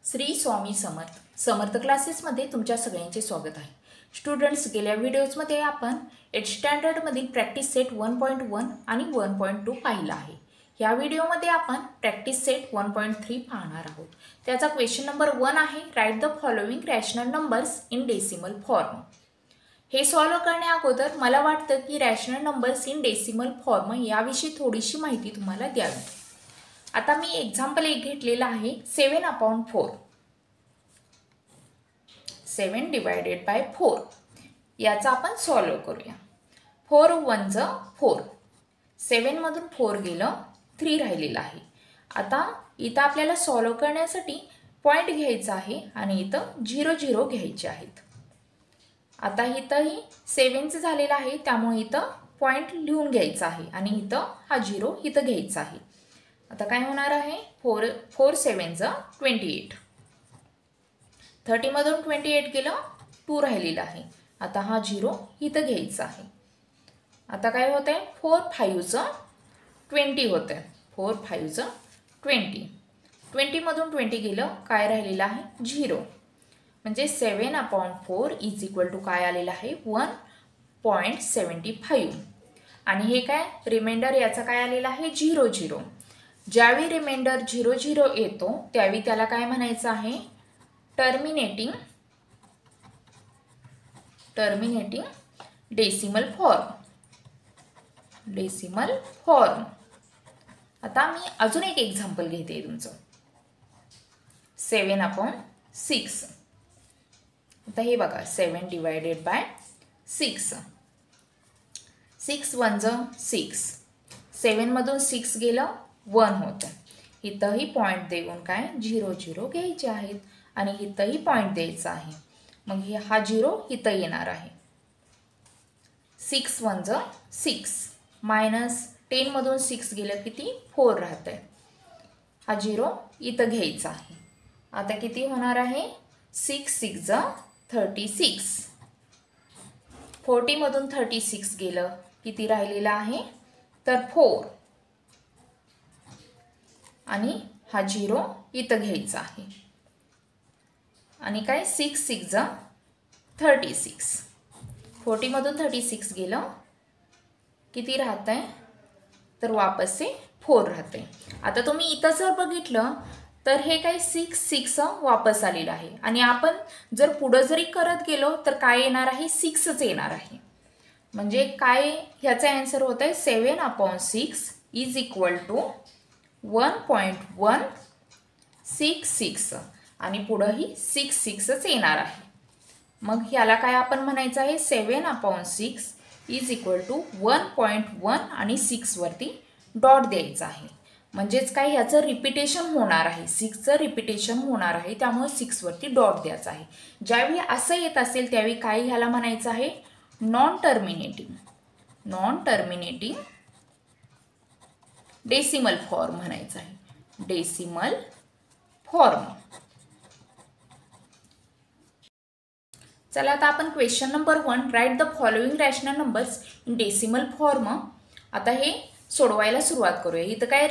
श्री स्वामी समर्थ समर्थ क्लासेसमध्ये तुमच्या सगळ्यांचे स्वागत आहे. स्टुडंट्स, गेल्या व्हिडिओजमध्ये आपण 8th स्टँडर्डमधील प्रॅक्टिस सेट 1.1 आणि 1.2 पाहिला आहे. या व्हिडिओमध्ये आपण प्रॅक्टिस सेट 1.3 पाहणार आहोत. त्याचा क्वेश्चन नंबर 1 आहे, write the following rational numbers in decimal form. हे सॉल्व करण्या अगोदर मला वाटतं की rational numbers in decimal form याविषयी थोडीशी माहिती तुम्हाला द्यावी. आता मी एक्झाम्पल एक घेतलेला आहे 7/4. 7 डिवायडेड बाय 4 याचा आपण सॉल्व करूया. 4 1 4. 7 मधून 4 गेलं, 3 राहिलेलं आहे. आता इथं आपल्याला सॉल्व करण्यासाठी पॉईंट घ्यायचा आहे आणि इथं 0 0 घ्यायचे आहेत. आता इथंही 7चं झालेलं आहे, त्यामुळे इथं पॉईंट लिहून घ्यायचा आहे आणि इथं हा 0 इथं घ्यायचा आहे. आता काय होणार आहे, 4 7 28. 30 मधून 28 गेलं, 2 राहिलेलं आहे. आता हा 0 इथं घ्यायचा आहे. आता काय होत आहे, 4 5 20 होत आहे. 4 5 20. 20 मधून 20 गेलं, काय राहिलेलं आहे, 0. म्हणजे 7/4 इज इक्वल टू काय आलेलं आहे, 1.75. आणि हे काय रिमाइंडर याचा काय आलेला आहे, 0 0. ज्यावेळी रिमाइंडर 0 0 येतो त्यावेळी त्याला काय म्हणायचं आहे, टर्मिनेटिंग डेसिमल फॉर्म. आता मी अजून एक एक्झाम्पल घेते तुमचं 7/6. आता हे बघा 7 डिवायडेड बाय 6. 6 1 6. 7 मधून 6 गेलं, 1 होतं. इथंही पॉईंट देऊन काय 0 0 घ्यायचे आहेत आणि इथंही पॉईंट द्यायचा आहे. मग हा 0 इथं येणार आहे. 6 1 6 मायनस 10 मधून 6 गेलं किती, 4 राहत आहे. हा 0 इथं घ्यायचा आहे. आता किती होणार आहे, 6 6 36. 40 मधून 36 गेलं, किती राहिलेलं आहे, तर 4. आणि हा 0 इथं घ्यायचा आहे. आणि काय 6 6 36. 40 मधून 36 गेलं, किती राहत आहे, तर वापस 4 राहते. आता तुम्ही इथं जर बघितलं तर हे काय 6 6 वापस आलेलं आहे. आणि आपण जर पुढं जरी करत गेलो तर काय येणार आहे, 6च येणार आहे. म्हणजे काय ह्याचा आन्सर होत आहे 7/6 इज इक्वल टू 1.166. आणि पुढंही 6 6च येणार आहे. मग ह्याला काय आपण म्हणायचं आहे, 7/6 इज इक्वल टू 1.1 आणि 6 वरती डॉट द्यायचा आहे. म्हणजेच काय ह्याचं रिपिटेशन होणार आहे, 6चं रिपिटेशन होणार आहे, त्यामुळे 6 वरती डॉट द्यायचा आहे. ज्यावेळी असं येत असेल त्यावेळी काय ह्याला म्हणायचं आहे, नॉन टर्मिनेटिंग डेसिमल फॉर्म म्हणायचं आहे. Decimal form. चला आता आपण question number 1, write the following rational numbers in decimal form. आता हे सोडवायला सुरुवात करूया. इथं काय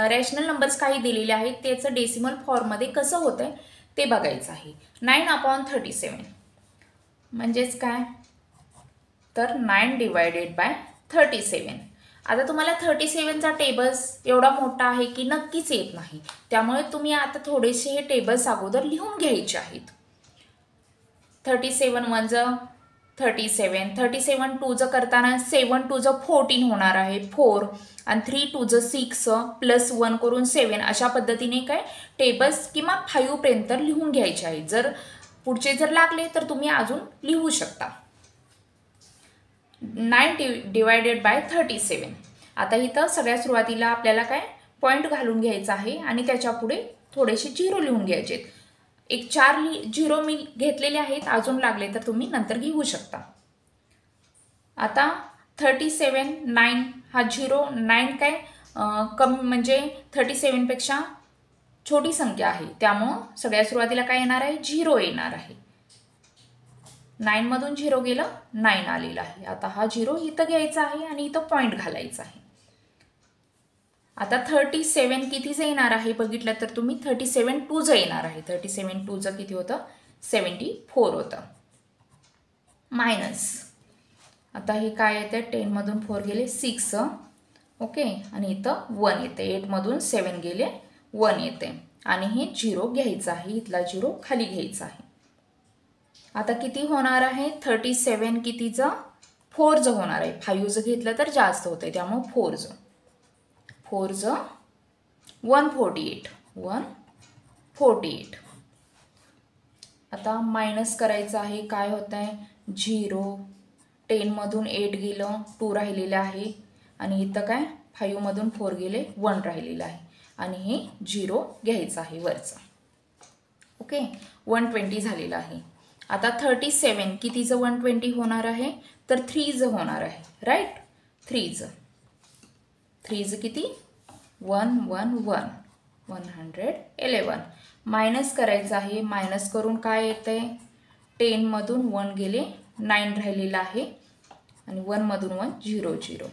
रॅशनल नंबर्स काही दिलेले आहेत, त्याचं डेसिमल फॉर्ममध्ये कसं होतं आहे ते बघायचं आहे. 9/37 म्हणजेच काय, तर 9 डिवायडेड बाय 37. आता तुम्हाला 37चा टेबल्स एवढा मोठा आहे की नक्कीच येत नाही, त्यामुळे तुम्ही आता थोडेसे हे टेबल्स अगोदर लिहून घ्यायचे आहेत. 37 1 37. 37 2 करताना 7 2 14 होणार आहे, 4. आणि 3 2 6 प्लस 1 करून 7. अशा पद्धतीने काय टेबल्स किंवा 5 पर्यंत लिहून घ्यायचे आहे. जर पुढचे जर लागले तर तुम्ही अजून लिहू शकता. 9 डिवायडेड बाय 37. आता इथं सगळ्यात सुरुवातीला आपल्याला काय पॉईंट घालून घ्यायचा आहे आणि त्याच्या पुढे थोडेसे 0 लिहून घ्यायचे. एक 4 0 मी घेतलेले आहेत, अजून लागले तर तुम्ही नंतर घेऊ शकता. आता 37 9 हा 0 9 काय कमी म्हणजे 37 पेक्षा छोटी संख्या आहे, त्यामुळं सगळ्यात सुरुवातीला काय येणार आहे, 0 येणार आहे. 9 मधून 0 गेलं, 9 आलेलं आहे. आता हा 0 इथं घ्यायचा आहे आणि इथं पॉईंट घालायचा आहे. आता 37 कितीचं येणार आहे बघितलं तर तुम्ही 37 2चं येणार आहे. 37 2चं किती होतं? 74 होतं. मायनस आता हे काय येते? 10 मधून 4 गेले 6. ओके, आणि इथं 1 येते. 8 मधून 7 गेले 1 येते आणि हे 0 घ्यायचं आहे. इथला 0 खाली घ्यायचा आहे. आता किती होणार आहे? 37 कितीचं? 4चं होणार आहे. 5चं घेतलं तर जास्त होतं आहे, त्यामुळे 4चं 148. 148. आता मायनस करायचं आहे. काय होत आहे? 0. 10 मधून 8 गेलं 2 राहिलेलं आहे आणि इथं काय? 5 मधून 4 गेले 1 राहिलेलं आहे आणि हे 0 घ्यायचं आहे वरचं. ओके, 120 झालेलं आहे. आता 37 कितीचं 120 होणार आहे? तर 3चं होणार आहे. राईट, 3चं किती? 111. 111. मायनस करायचं आहे. मायनस करून काय येतं आहे? 10 मधून 1 गेले 9 राहिलेलं आहे आणि 1 मधून 1 0 0.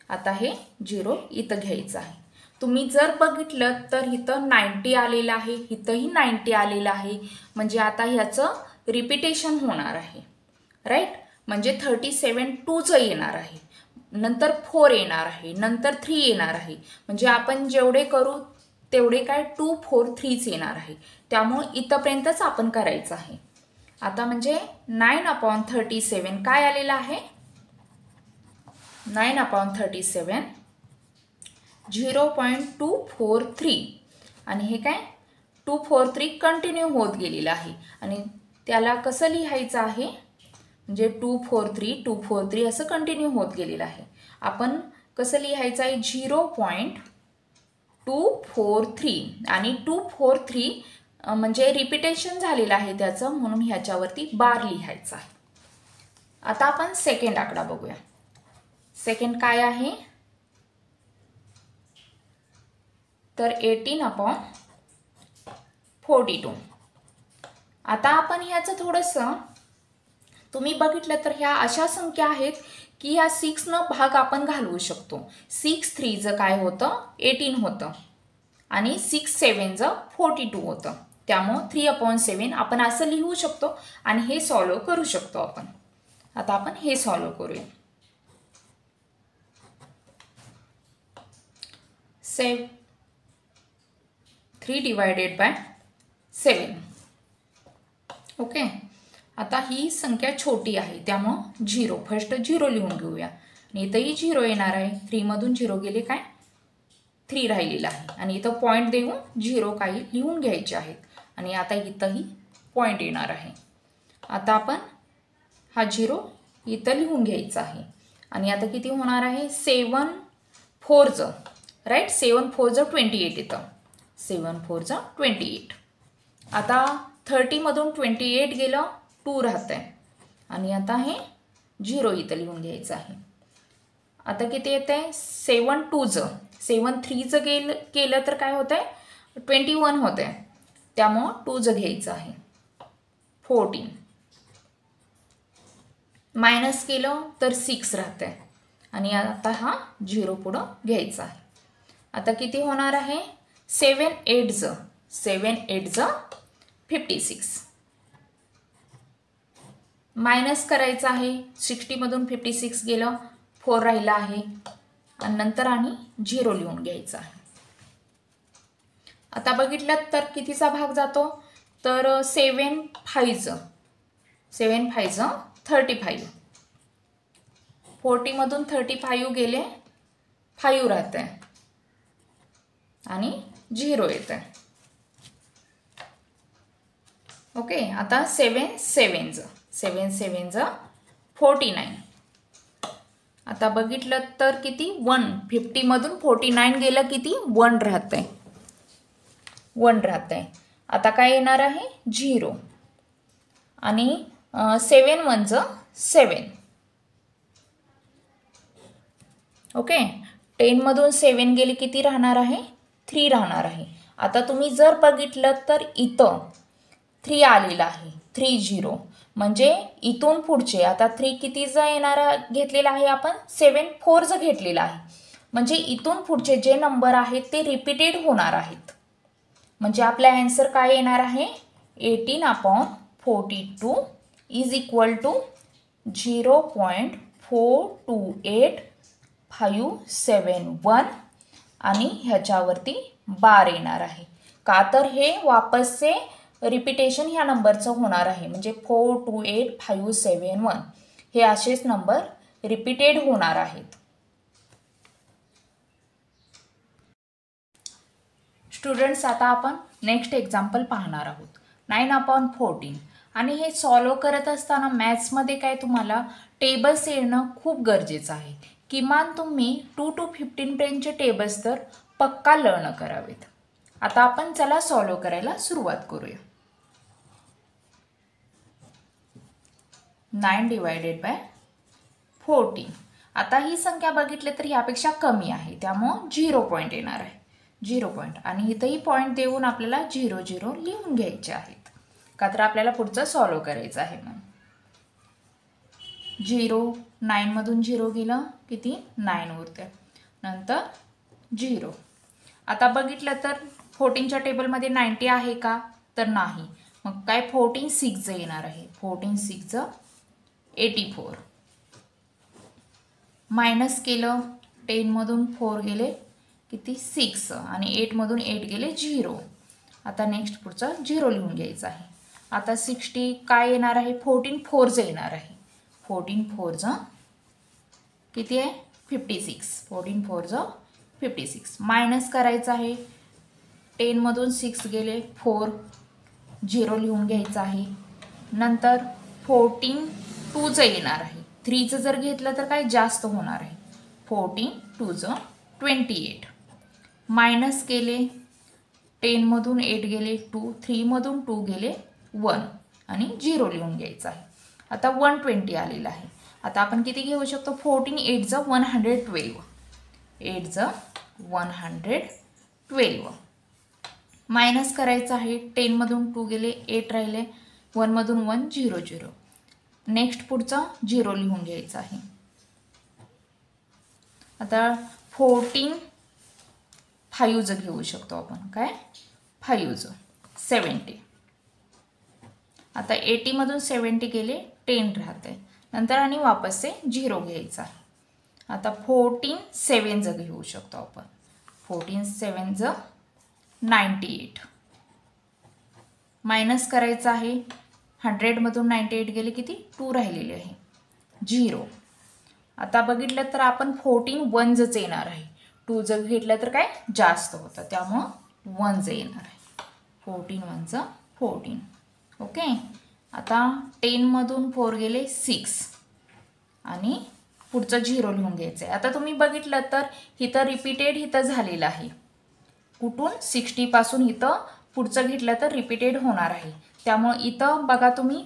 आता हे 0 इथं घ्यायचं आहे. तुम्ही जर बघितलं तर इथं 90 आलेलं आहे, इथंही 90 आलेलं आहे. म्हणजे आता ह्याचं रिपिटेशन होणार आहे. राईट, म्हणजे 37 2चं येणार आहे, नंतर 4 येणार आहे, नंतर 3 येणार आहे. म्हणजे आपण जेवढे करू तेवढे काय 2 4 3च येणार आहे. त्यामुळे इथंपर्यंतच आपण करायचं आहे. आता म्हणजे 9/37 काय आलेलं आहे? 9/37 0.243 आणि हे काय 243 कंटिन्यू होत गेलेलं आहे. आणि त्याला कसं लिहायचं आहे? म्हणजे 243 असं कंटिन्यू होत गेलेलं आहे. आपण कसं लिहायचं आहे? 0.243 आणि 243 म्हणजे रिपिटेशन झालेलं आहे त्याचं, म्हणून ह्याच्यावरती बार लिहायचा आहे. आता आपण सेकंड आकडा बघूया. सेकंड काय आहे? तर 18/42. आता आपण ह्याचं थोडंसं तुम्ही बघितलं तर ह्या अशा संख्या आहेत की ह्या 6 भाग आपण घालवू शकतो. 6 3चं काय होतं? 18 होतं आणि 6 7चं 42 होतं. त्यामुळं 3/7 आपण असं लिहू शकतो आणि हे सॉल्व करू शकतो आपण. आता आपण हे सॉल्व करूया. 3/7. ओके, आता ही संख्या छोटी आहे त्यामुळं 0 फर्स्ट 0 लिहून घेऊया आणि इथंही 0 येणार आहे. 3 मधून 0 गेले काय? 3 राहिलेलं आहे आणि इथं पॉईंट देऊन 0 काही लिहून घ्यायचे आहेत आणि आता इथंही पॉईंट येणार आहे. आता आपण हा 0 इथं लिहून घ्यायचा आहे आणि आता किती होणार आहे? 7 4चं राईट, 7 4चं 28 येतं. 7 4चं 28. आता 30 मधून 28 गेलं 2 राहतं आहे आणि आता हे 0 इथं लिहून घ्यायचं आहे. आता किती येतं आहे? 7 2चं 7 3चं केलं तर काय होतं आहे? 21 होतं आहे. त्यामुळं 2चं घ्यायचं आहे. 14 मायनस केलं तर 6 राहतं आहे आणि आता हा 0 पुढं घ्यायचा आहे. आता किती होणार आहे? 7 8चं 56. मायनस करायचं आहे. 60 मधून 56 गेलं 4 राहिलं आहे आणि नंतर आणि 0 लिहून घ्यायचं आहे. आता बघितलं तर कितीचा भाग जातो? तर 7 5चं 35. 40 मधून 35 गेले 5 राहतं आहे आणि 0 येतं आहे. ओके, आता 7 7चं 49. आता बघितलं तर किती? 1 50 मधून 49 गेलं किती? 1 राहतं आहे. आता काय येणार आहे? 0 आणि 7 1चं 7. ओके, 10 मधून 7 गेले किती राहणार आहे? 3 राहणार आहे. आता तुम्ही जर बघितलं तर इथं 3 आलेलं आहे. 3 0 म्हणजे इथून पुढचे आता 3 कितीचं येणार घेतलेलं आहे आपण? 7 4चं घेतलेलं आहे. म्हणजे इथून पुढचे जे नंबर आहेत ते रिपीटेड होणार आहेत. म्हणजे आपला आन्सर काय येणार आहे 18/42 इज इक्वल टू 0.428571 आणि ह्याच्यावरती बार येणार आहे. का तर हे वापसचे रिपीटेशन ह्या नंबरचं होणार आहे. म्हणजे 428571 हे असेच नंबर रिपीटेड होणार आहेत. स्टुडंट्स आता आपण नेक्स्ट एक्झाम्पल पाहणार आहोत 9/14 आणि हे सॉल्व करत असताना मॅथ्समध्ये काय तुम्हाला टेबल्स येणं खूप गरजेचं आहे. किमान तुम्ही 2 to 15 पर्यंतचे टेबल्स तर पक्का लर्न करावेत. आता आपण चला सॉल्व करायला सुरुवात करूया. 9/14 आता ही संख्या बघितली तर यापेक्षा कमी आहे त्यामुळे 0 पॉईंट येणार आहे. 0 पॉईंट आणि इथंही पॉईंट देऊन आपल्याला 0 0 लिहून घ्यायचे आहेत का तर आपल्याला पुढचं सॉल्व करायचं आहे म्हणून. 0 9 मधून 0 गेलं किती 9 उरते नंतर 0. आता बघितलं तर 14च्या टेबलमध्ये 90 आहे का तर नाही. मग काय 14 6 येणार आहे. 14 6 84. मायनस केलं 10 मधून 4 गेले किती 6 आणि 8 मधून 8 गेले 0. आता नेक्स्ट पुढचं 0 लिहून घ्यायचं आहे. आता 60 काय येणार आहे 14 4 येणार आहे. 14 4 किती आहे 56. 14 4 56. मायनस करायचं आहे 10 मधून 6 गेले 4 0 लिहून घ्यायचं आहे. नंतर 14 2 येणार आहे. 3 जर घेतलं तर काय जास्त होणार आहे. 14 2 28. मायनस केले 10 मधून 8 गेले 2 3 मधून 2 गेले 1 आणि 0 लिहून घ्यायचं आहे. आता 120 आलेलं आहे. आता आपण किती घेऊ शकतो 14 8 112. 8 112. मायनस करायचं आहे 10 मधून 2 गेले 8 राहिले 1 मधून 1 0 0. नेक्स्ट पुढचा 0 लिहून घ्यायचं आहे. आता 14 5 घेऊ शकतो आपण काय 5 70. आता 80 मधून 70 गेले 10 राहते नंतर आणि वापस से 0 घ्यायचा आहे. आता 14 7 घेऊ शकतो आपण. 14 7 98. मायनस करायचं आहे 100 मधून 98 गेले किती 2 राहिलेले आहे 0. आता बघितलं तर आपण 14 1 येणार आहे. 2 जर घेतलं तर काय जास्त होतं त्यामुळं 1 येणार आहे. 14 1 14. ओके. आता 10 मधून 4 गेले 6 आणि पुढचं 0 लिहून घ्यायचं आहे. आता तुम्ही बघितलं तर इथं रिपीटेड इथं झालेलं आहे. कुठून 60 पासून इथं पुढचं घेतलं तर रिपीटेड होणार आहे. त्यामुळे इथं बघा तुम्ही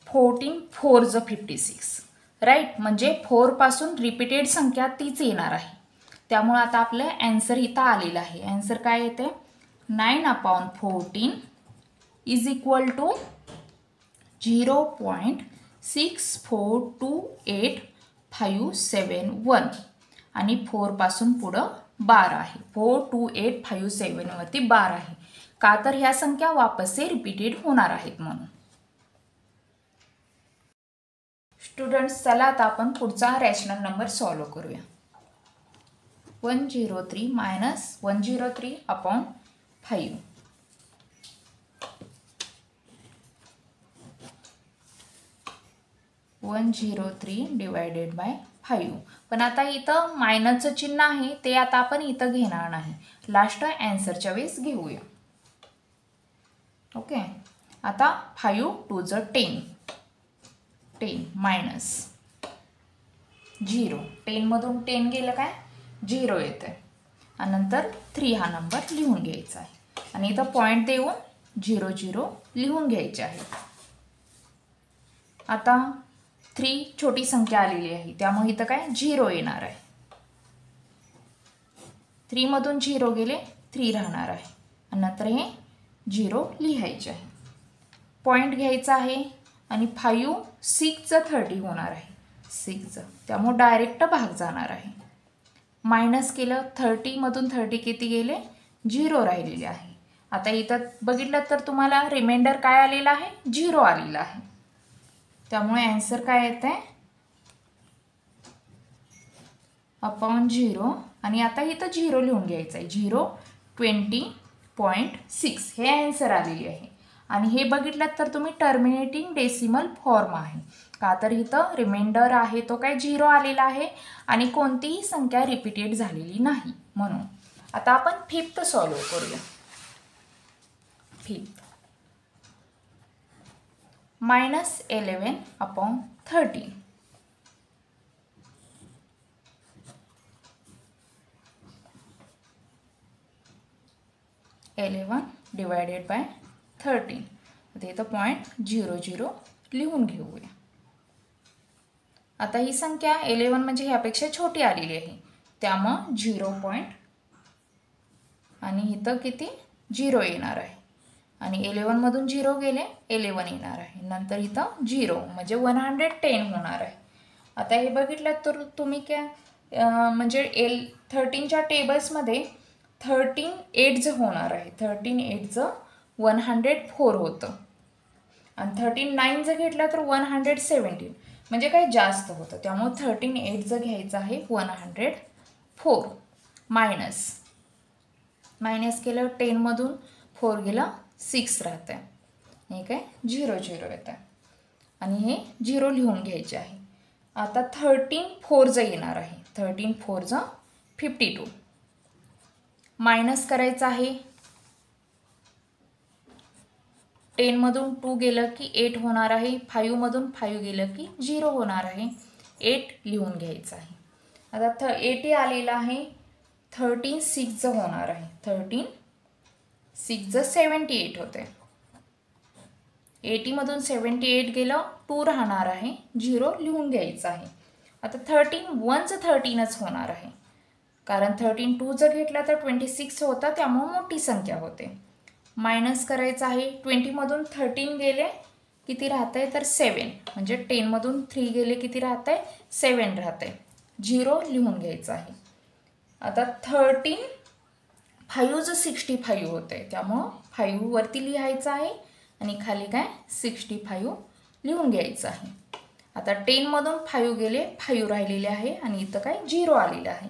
14 4 56 राईट. म्हणजे 4 पासून रिपीटेड संख्या तीच येणार आहे. त्यामुळे आता आपलं आन्सर इथं आलेलं आहे. आन्सर काय येते 9/14 इज इक्वल टू 0.6428571 आणि 4 पासून पुढं 12 आहे. 42857 वरती 12 आहे का तर ह्या संख्या वापसचे रिपीटेड होणार आहेत म्हणून. स्टुडंट्स चला आता आपण पुढचा रॅशनल नंबर सॉल्व करूया. 103 मायनस 103/5. 103 divided by 5. पण आता इथं मायनसचं चिन्ह आहे ते आता आपण इथं घेणार नाही. लास्ट आन्सरच्या वेळेस घेऊया. ओके. आता 5 2 10 10 मायनस 0. 10 मधून 10 गेलं काय 0 येते आणि नंतर 3 हा नंबर लिहून घ्यायचा आहे आणि इथं पॉईंट देऊन 0 0 लिहून घ्यायचे आहे. आता 3 छोटी संख्या आलेली आहे त्यामुळे इथं काय 0 येणार आहे. 3 मधून 0 गेले 3 राहणार आहे आणि नंतर हे 0 लिहायचे आहे. पॉईंट घ्यायचा आहे आणि 5 6 30 होणार आहे 6 त्यामुळे डायरेक्ट भाग जाणार आहे. मायनस केलं 30 मधून 30 किती गेले 0 राहिलेले आहे. आता इथं बघितलं तर तुम्हाला रिमाइंडर काय आलेला आहे 0 आलेला आहे. त्यामुळे आन्सर काय येते अपॉन 0 आणि आता इथं 0 लिहून घ्यायचं आहे 0.20.6 हे आन्सर आलेली आहे. आणि हे बघितलं तर तुम्ही टर्मिनेटिंग डेसिमल फॉर्म आहे का तर इथं रिमाइंडर आहे तो काय 0 आलेला आहे आणि कोणतीही संख्या रिपीटेड झालेली नाही म्हणून. आता आपण फिफ्थ सॉल्व्ह करूया. Fifth -11 upon 30 11 divided by 13. आता इथं 0.00 लिहून घेऊया. आता ही संख्या 11 म्हणजे ह्यापेक्षा छोटी आलेली आहे त्यामुळे 0. आणि इथं किती 0 येणार आहे आणि 11 मधून 0 गेले 11 येणार आहे. नंतर इथं 0 म्हणजे 110 होणार आहे. आता हे बघितलं तर तुम्ही काय म्हणजे 13च्या टेबल्समध्ये 13 8 होणार आहे. 13 8 104 होतं आणि 13 9 जर घेतला तर 117 म्हणजे काही जास्त होतं त्यामुळे 13 8 घ्यायचं आहे 104. मायनस केलं 10 मधून 4 गेलं 6 राहतं हे काय 0 येतं आणि हे 0 लिहून घ्यायचे आहे. आता 13 4 येणार आहे 13 4 52 मायनस करायचं आहे 10 मधून 2 गेलं की 8 होणार आहे 5 मधून 5 गेलं की 0 होणार आहे 8 लिहून घ्यायचं आहे. आता 80 आलेला आहे 13 6 होणार आहे 13 6 78 होते 80 मधून 78 गेलं 2 राहणार आहे 0 लिहून घ्यायचं आहे. आता 13 1 13च होणार आहे कारण 13 2 जर घेतला तर 26 होता त्यामुळे मोठी संख्या होते. मायनस करायचं आहे 20 मधून 13 गेले किती राहतंय तर 7 म्हणजे 10 मधून 3 गेले किती राहतंय 7 राहतंय 0 लिहून घ्यायचं आहे. आता 13 5 65 होते त्यामुळं 5 वरती लिहायचं आहे आणि खाली काय 65 लिहून घ्यायचं आहे. आता 10 मधून 5 गेले 5 राहिलेले आहे आणि इथं काय 0 आलेलं आहे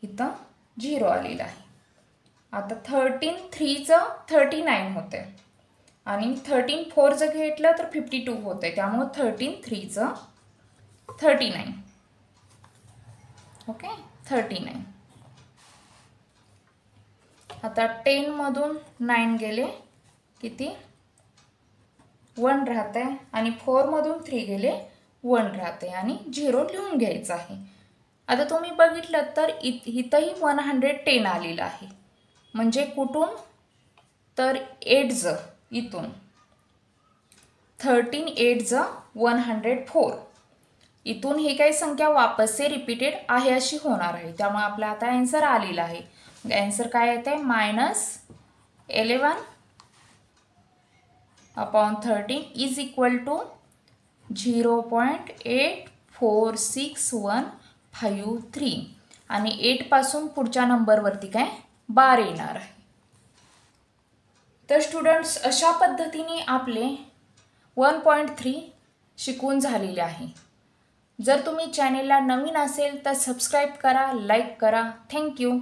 इथं 0 आलेलं आहे. आता 13 3 39 होते आणि 13 4 जर घेतलं तर 52 होते त्यामुळे 13 3 39 ओके 39. आता 10 मधून 9 गेले किती 1 राहते आणि 4 मधून 3 गेले 1 राहते आणि 0 लिहून घ्यायचं आहे. आता तुम्ही बघितलं तर इथंही 110 आलेलं आहे म्हणजे कुठून तर 8 इथून 13 8 104 इथून ही काही संख्या वापस से रिपीटेड आहे अशी होणार आहे त्यामुळे आपला आता आन्सर आलेला आहे. आन्सर काय येते -11 अपॉन 13 इज इक्वल टू 0.846153 आणि 8 पासून पुढच्या नंबरवरती काय 12 येणार आहे. तर स्टुडंट्स अशा पद्धतीने आपले 1.3 शिकून झालेले आहे. जर तुम्ही चॅनेलला नवीन असेल तर सबस्क्राईब करा, लाईक करा. थँक्यू.